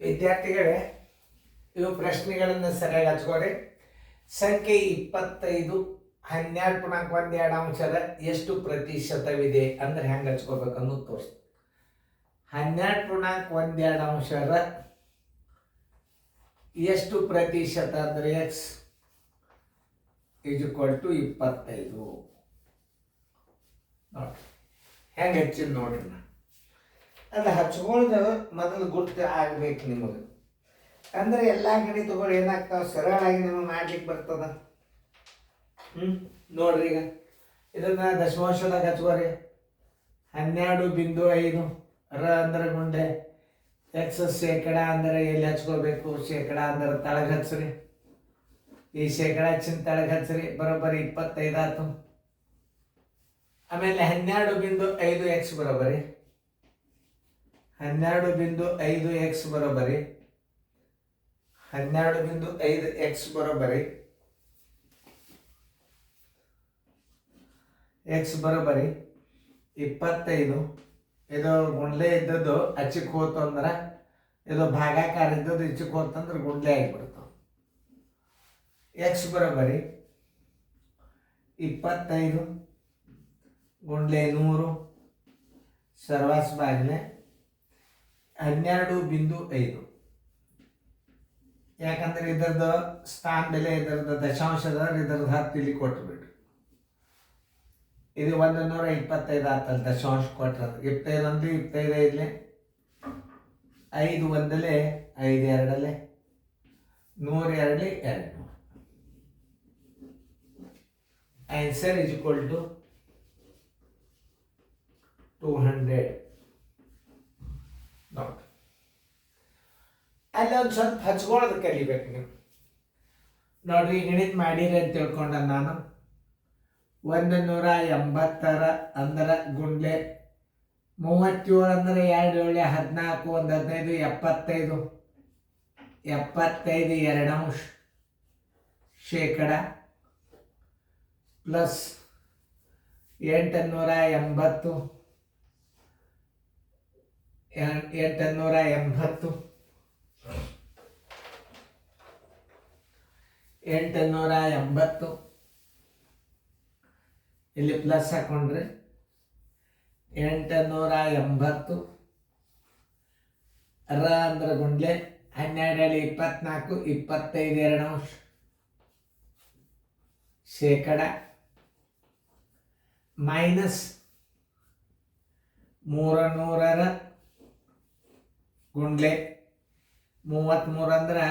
ವಿದ್ಯಾರ್ಥಿಗಳೇ, ಇವು ಪ್ರಶ್ನೆಗಳನ್ನು ಸರಿಯಾಗಿ ಹಚ್ಕೋರಿ. ಸಂಖ್ಯೆ 25 12.1 ಎಷ್ಟು ಪ್ರತಿಶತವಿದೆ ಅಂದ್ರೆ ಹೆಂಗೆ ಹಚ್ಕೋಬೇಕನ್ನು ತೋರಿಸ್. 12.1 ಎಷ್ಟು ಪ್ರತಿಶತ ಅಂದ್ರೆ ಎಕ್ಸ್ = 25. ನೋಡ್ರಿ ಹೆಂಗೆ ಹಚ್ಚಿದ್ ನೋಡ್ರಿ. ಅದು ಹಚ್ಕೊಳ್ದು ಮೊದಲು ಗುರ್ತು ಆಗ್ಬೇಕು ನಿಮಗೆ. ಅಂದ್ರೆ ಎಲ್ಲ ಗಣಿತಗಳು ಏನಾಗ್ತಾವ, ಸರಳಾಗಿ ನಿಮಗೆ ಮಾಡ್ಲಿಕ್ಕೆ ಬರ್ತದ. ನೋಡ್ರಿ, ಈಗ ಇದನ್ನ ದಶಮಾಂಶದಾಗ ಹಚ್ಕೋರಿ. 12.5 ರ ಅಂದ್ರೆ ಗುಂಡೆ, ಎಕ್ಸ್ ಶೇಕಡ ಅಂದ್ರೆ ಎಲ್ಲಿ ಹಚ್ಕೋಬೇಕು, ಶೇಕಡ ಅಂದ್ರೆ ತಳಗ ಹಚ್ಚ್ರಿ. ಈ ಶೇಕಡ ಹಚ್ಚಿನ ತಳಗ ಹಚ್ಚ್ರಿ, ಬರೋಬ್ಬರಿ 25 ಆಯ್ತು. ಆಮೇಲೆ 12.5 ಎಕ್ಸ್ ಬರೋಬ್ಬರಿ 12.5 ಎಕ್ಸ್ ಬರೋಬ್ಬರಿ 12.5 ಎಕ್ಸ್ ಬರೋಬ್ಬರಿ ಎಕ್ಸ್ ಬರೋಬ್ಬರಿ 25. ಇದು ಗುಂಡ್ಲೆ ಇದ್ದದ್ದು ಅಚ್ಚಕ್ಕೆ ಹೋತು ಅಂದ್ರೆ, ಇದು ಭಾಗಾಕಾರ ಇದ್ದದ್ದು ಇಚ್ಚಕ್ಕೆ ಹೋತಂದ್ರೆ ಗುಂಡ್ಲೆ ಆಗಿಬಿಡ್ತಾವ. ಎಕ್ಸ್ ಬರೋಬ್ಬರಿ 25 ಗುಂಡ್ಲೆ 100 ಸರ್ವಾಸ್ ಬಾಗಿಲೆ 12.5. ಯಾಕಂದ್ರೆ ಇದರದ್ದು ಸ್ಥಾನ ಬೆಲೆ, ಇದರದ್ದು ದಶಾಂಶದ ಇದರದ್ದು 10 ಇಲ್ಲಿ ಕೊಟ್ಬಿಟ್ರು. ಇದು 125 ಆತಲ್ಲ ದಶಾಂಶ ಕೊಟ್ರ. 25 1 25 5 5 1 5 2 100 2 200. ಆನ್ಸರ್ = 200. ನೋಡಿ, ಅಲ್ಲಿ ಒಂದು ಸ್ವಲ್ಪ ಹಚ್ಕೊಳ್ಳೋದು ಕಲಿಬೇಕು ನೀವು. ನೋಡ್ರಿ, ಗಣಿತ ಮಾಡಿರಿ ಅಂತ ತಿಳ್ಕೊಂಡ ನಾನು. 180 ಅಂದ್ರೆ ಗುಂಡ್ಲೆ 37 ಅಂದ್ರೆ 2 7 14 1 15 75 75 2 ಶೇಕಡ ಪ್ಲಸ್ 880 ಇಲ್ಲಿ ಪ್ಲಸ್ ಹಾಕೊಂಡ್ರೆ 880 ರ ಅಂದ್ರೆ ಗುಂಡ್ಲೆ 12 24 25 2 ಶೇಕಡ ಮೈನಸ್ 300 ಗುಂಡ್ಲೆ 33 ಅಂದ್ರೆ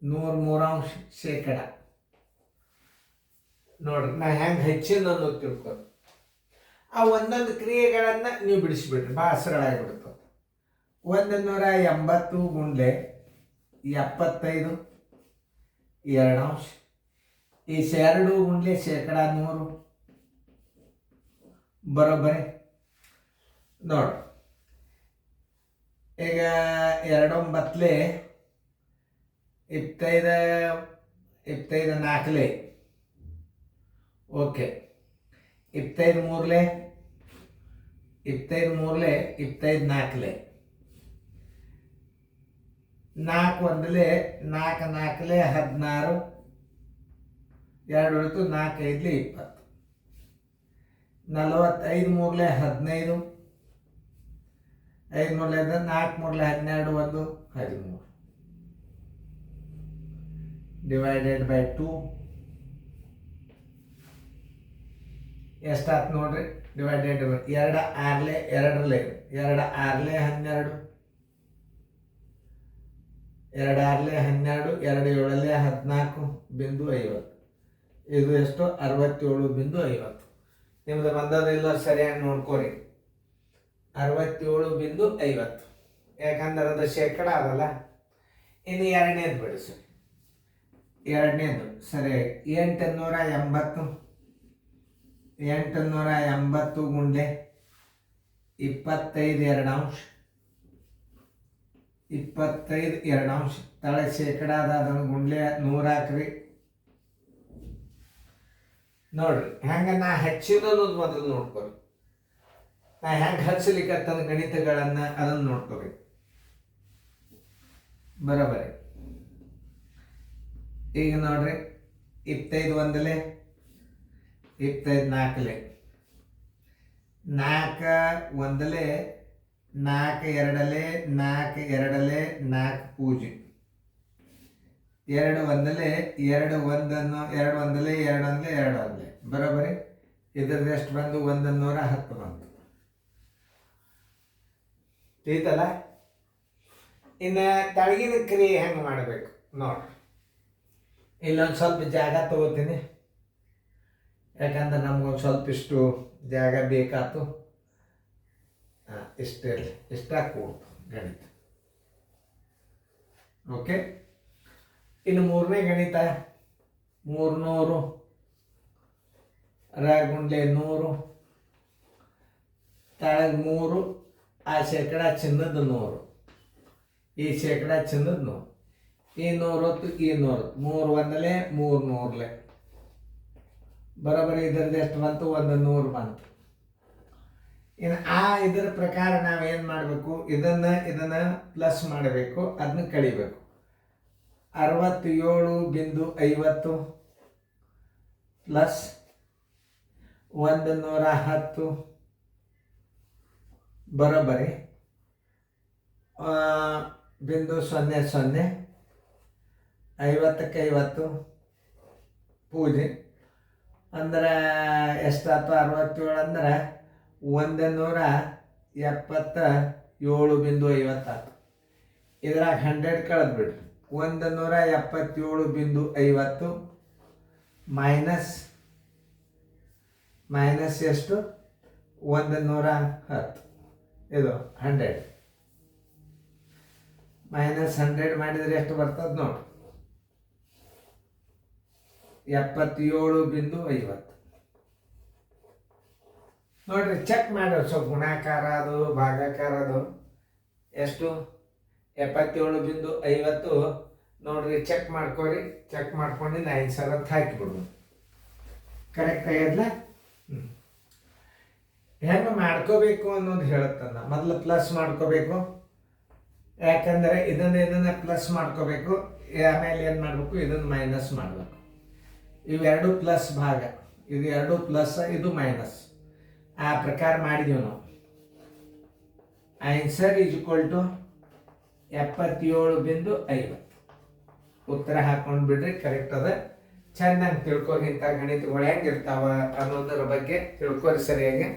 103 ಶೇಕಡ. ನೋಡ್ರಿ, ನಾ ಹೆಂಗೆ ಹೆಚ್ಚಿನ ಅನ್ನೋದು ತಿಳ್ಕೊಂಡು ಆ ಒಂದೊಂದು ಕ್ರಿಯೆಗಳನ್ನು ನೀವು ಬಿಡಿಸ್ಬಿಡ್ರಿ, ಭಾಳ ಸರಳಾಗಿಬಿಡ್ತದೆ. 180 ಗುಂಡ್ಲೆ 75 2 ಈ 2 ಗುಂಡ್ಲೆ ಶೇಕಡ 100 ಬರೋಬ್ಬರಿ. ನೋಡ್ರಿ, ಈಗ 2 9 25 4 ಓಕೆ. 25 3 25 4 4 1 4 4 16 2 ಉಳಿತು 4 5 20 45 3 15 5 3 4 3 12 1 13 ಡಿವೈಡೆಡ್ ಬೈ 2 ಎಷ್ಟಾಯ್ತು ನೋಡ್ರಿ. Divided by 2 6 2 2 6 12 2 6 12 2 7 14.50. ಇದು ಎಷ್ಟು? 67.50. ನಿಮ್ದು ಬಂದದ ಇಲ್ಲ ಸರಿಯಾಗಿ ನೋಡ್ಕೋರಿ. 67.50. ಯಾಕಂದ್ರೆ ಅದು ಶೇಕಡ ಅದಲ್ಲ. ಇನ್ನು ಎರಡನೇದು ಬಿಡಿಸಿ. ಎರಡನೇದು ಸರಿ. 880 ಗುಂಡ್ಲೆ 25 2 25 2 ತಳ ಶೇಕಡ ಅದನ್ನು ಗುಂಡ್ಲೆ 100 ಹಾಕ್ರಿ. ನೋಡ್ರಿ ಹೆಂಗ ನಾ ಹೆಚ್ಚಿದ ಅನ್ನೋದು ಮೊದಲು ನೋಡ್ಕೊರಿ. ನಾ ಹೆಂಗೆ ಹಚ್ಚಲಿಕ್ಕತ್ತಂದ ಗಣಿತಗಳನ್ನು ಅದನ್ನು ನೋಡ್ಕೋಬೇಕು. ಬರೋಬರಿ. ಈಗ ನೋಡ್ರಿ 25 ಒಂದಲೆ 25 ನಾಲ್ಕಲೆ 4 ಒಂದಲೆ 4 ಎರಡಲೆ 4 ಎರಡಲೆ 4 ಪೂಜೆ 2 ಒಂದಲೆ 2 ಒಂದನ್ನು 2 ಒಂದಲೆ 2 ಒಂದಲೆ 2 ಒಂದಲೆ ಬರೋಬರಿ. ಇದ್ರದ್ದು ಎಷ್ಟು ಬಂದು 110 ಬಂತು. ತಿಳಿತಲ್ಲ. ಇನ್ನು ತಳಗಿನ ಕ್ರಿಯೆ ಹೆಂಗೆ ಮಾಡಬೇಕು ನೋಡ್ರಿ. ಇಲ್ಲೊಂದು ಸ್ವಲ್ಪ ಜಾಗ ತಗೋತೀನಿ, ಯಾಕಂದ್ರೆ ನಮ್ಗೊಂದು ಸ್ವಲ್ಪ ಇಷ್ಟು ಜಾಗ ಬೇಕಾಯ್ತು. ಇಷ್ಟ ಕೂಡ್ತು ಗಣಿತ. ಓಕೆ. ಇನ್ನು 3ನೇ ಗಣಿತ 300 ಗುಂಡ್ಲೆ 100 ತಳಗ 3 ಆ ಶೇಕಡ ಚಿನ್ನದ 100 ಈ ಶೇಕಡ ಚಿನ್ನದ 100 ಈ 100 ಈ 100 3 ಒಂದಲೆ 3 100ಲೆ ಬರೋಬ್ಬರಿ. ಇದರದ್ದು ಎಷ್ಟು ಬಂತು? 100 ಬಂತು. ಇನ್ನು ಇದರ ಪ್ರಕಾರ ನಾವೇನು ಮಾಡಬೇಕು? ಇದನ್ನು ಪ್ಲಸ್ ಮಾಡಬೇಕು, ಅದನ್ನ ಕಳಿಬೇಕು. 67.50 ಪ್ಲಸ್ 110 ಬರೋಬ್ಬರಿ 0.00 50ಕ್ಕೆ 50 ಪೂಜೆ ಅಂದ್ರೆ ಎಷ್ಟಾಯ್ತು? 67 ಅಂದ್ರೆ 177.50 ಇದ್ರಾಗ 100 ಕಳೆದು ಬಿಡ್ರಿ. 177.50 ಮೈನಸ್ ಎಷ್ಟು? 110 ಇದು 100 ಮೈನಸ್ 100 ಮಾಡಿದರೆ ಎಷ್ಟು ಬರ್ತದೆ ನೋಡಿ? 77.50 ನೋಡ್ರಿ. ಚೆಕ್ ಮಾಡಿ ಸ್ವಲ್ಪ ಗುಣಾಕಾರ ಅದು ಭಾಗಾಕಾರ ಅದು ಎಷ್ಟು? 77.50 ನೋಡ್ರಿ. ಚೆಕ್ ಮಾಡ್ಕೊರಿ. ಚೆಕ್ ಮಾಡ್ಕೊಂಡು 5 ಸಲ ಹಾಕಿಬಿಡ್ಬೋದು. ಕರೆಕ್ಟ್ ಆಗ್ಯದಲ್ಲ? ಹೆಂಗೆ ಮಾಡ್ಕೋಬೇಕು ಅನ್ನೋದು ಹೇಳುತ್ತಲ್ಲ. ಮೊದಲು ಪ್ಲಸ್ ಮಾಡ್ಕೋಬೇಕು, ಯಾಕಂದರೆ ಇದನ್ನು ಪ್ಲಸ್ ಮಾಡ್ಕೋಬೇಕು. ಆಮೇಲೆ ಏನು ಮಾಡಬೇಕು? ಇದನ್ನು ಮೈನಸ್ ಮಾಡಬೇಕು. ಇವೆರಡು ಪ್ಲಸ್ ಭಾಗ, ಇದು 2 ಪ್ಲಸ್ ಇದು ಮೈನಸ್. ಆ ಪ್ರಕಾರ ಮಾಡಿದೀವಿ ನಾವು. Answer is equal to 77.50. ಉತ್ತರ ಹಾಕೊಂಡು ಬಿಡ್ರಿ, ಕರೆಕ್ಟ್ ಅದ. ಚೆನ್ನಾಗಿ ತಿಳ್ಕೊರಿ. ಇಂಥ ಗಣಿತಗಳು ಹೆಂಗಿರ್ತಾವ ಅನ್ನೋದರ ಬಗ್ಗೆ ತಿಳ್ಕೊರಿ ಸರಿಯಾಗಿ.